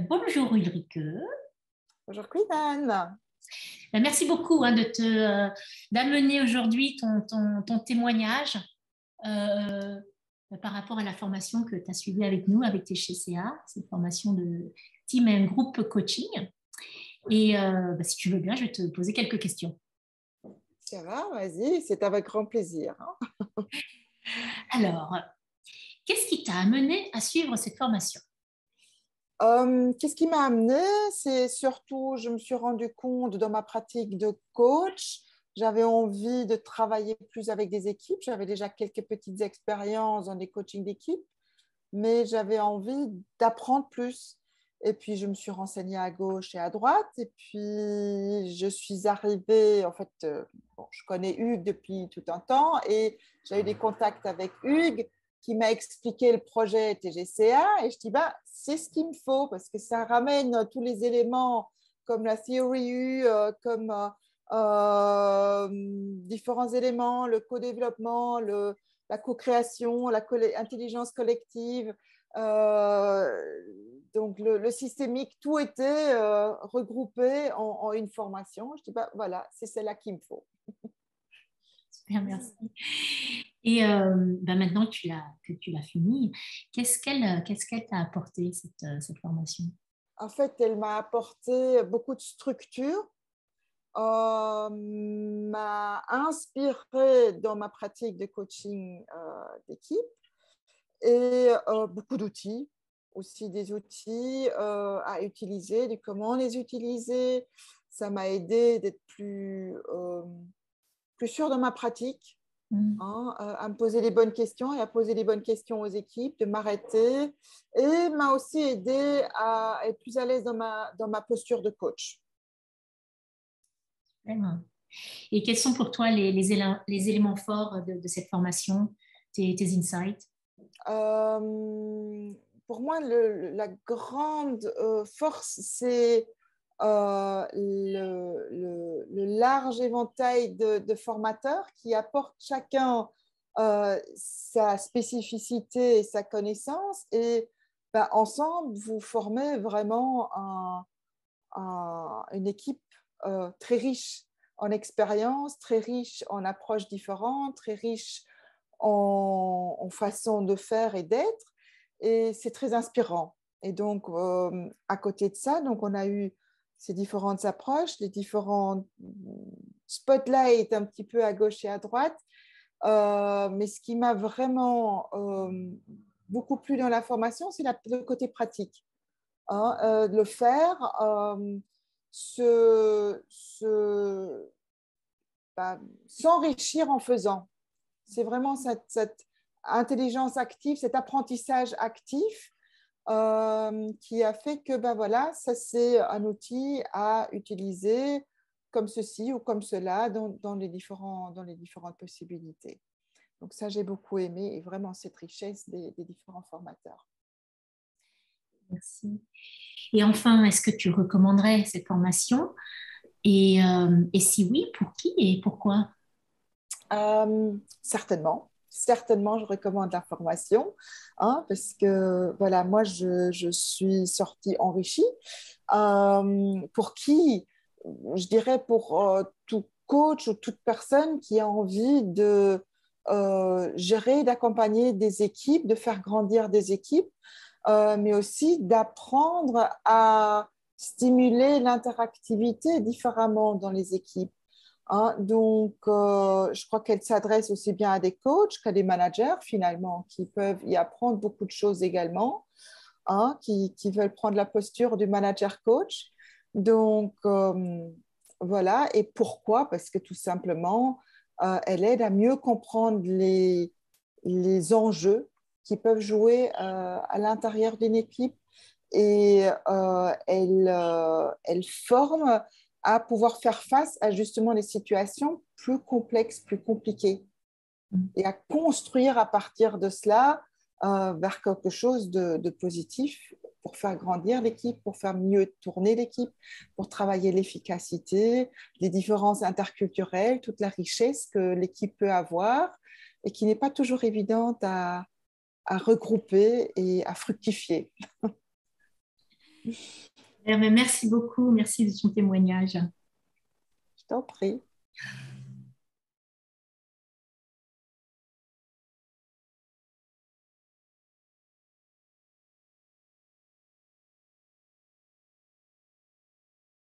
Bonjour Ulrike. Bonjour Queenan. Merci beaucoup d'amener aujourd'hui ton témoignage euh, par rapport à la formation que tu as suivie avec nous, avec TCCA, cette formation de Team and Group Coaching. Et si tu veux bien, je vais te poser quelques questions. Ça va, vas-y, c'est avec grand plaisir. Alors, qu'est-ce qui t'a amené à suivre cette formation? Qu'est-ce qui m'a amené? C'est surtout, je me suis rendu compte dans ma pratique de coach, j'avais envie de travailler plus avec des équipes. J'avais déjà quelques petites expériences dans des coachings d'équipe, mais j'avais envie d'apprendre plus. Et puis, je me suis renseignée à gauche et à droite. Et puis, je suis arrivée, en fait, je connais Hugues depuis tout un temps et j'ai eu des contacts avec Hugues qui m'a expliqué le projet TGCA. Et je dis, bah, c'est ce qu'il me faut parce que ça ramène tous les éléments comme la Theory U, comme différents éléments, le co-développement, la co-création, l'intelligence collective. Donc, le systémique, tout était regroupé en une formation. Je dis, bah, voilà, c'est celle-là qu'il me faut. Super, merci. Et maintenant que tu l'as fini, qu'est-ce qu'elle t'a apporté, cette formation? En fait, elle m'a apporté beaucoup de structure, m'a inspiré dans ma pratique de coaching d'équipe et beaucoup d'outils, aussi des outils à utiliser, de comment les utiliser. Ça m'a aidé d'être plus sûre dans ma pratique, à me poser les bonnes questions et à poser les bonnes questions aux équipes, de m'arrêter et m'a aussi aidé à être plus à l'aise dans ma posture de coach. Vraiment. Et quels sont pour toi les éléments forts de cette formation, tes insights? Pour moi, la grande force, c'est le large éventail de formateurs qui apportent chacun sa spécificité et sa connaissance. Et ben, ensemble, vous formez vraiment une équipe très riche en expérience, très riche en approches différentes, très riche en façon de faire et d'être. Et c'est très inspirant. Et donc, à côté de ça, donc on a eu ces différentes approches, les différents spotlights un petit peu à gauche et à droite. Mais ce qui m'a vraiment beaucoup plu dans la formation, c'est le côté pratique. De le faire, s'enrichir en faisant. C'est vraiment cette intelligence active, cet apprentissage actif qui a fait que ben voilà, ça c'est un outil à utiliser comme ceci ou comme cela dans les différentes possibilités. Donc ça, j'ai beaucoup aimé et vraiment cette richesse des différents formateurs. Merci. Et enfin, est-ce que tu recommanderais cette formation? Et si oui, pour qui et pourquoi? Certainement. Certainement, je recommande la formation parce que voilà, moi, je suis sortie enrichie. Pour qui? Je dirais pour tout coach ou toute personne qui a envie de gérer, d'accompagner des équipes, de faire grandir des équipes, mais aussi d'apprendre à stimuler l'interactivité différemment dans les équipes. Donc, je crois qu'elle s'adresse aussi bien à des coachs qu'à des managers, finalement, qui peuvent y apprendre beaucoup de choses également, qui veulent prendre la posture du manager coach. Donc, voilà. Et pourquoi? Parce que tout simplement, elle aide à mieux comprendre les enjeux qui peuvent jouer à l'intérieur d'une équipe et elle forme à pouvoir faire face à justement des situations plus complexes, plus compliquées et à construire à partir de cela vers quelque chose de positif pour faire grandir l'équipe, pour faire mieux tourner l'équipe, pour travailler l'efficacité, les différences interculturelles, toute la richesse que l'équipe peut avoir et qui n'est pas toujours évidente à regrouper et à fructifier. Merci beaucoup, merci de ton témoignage. Je t'en prie.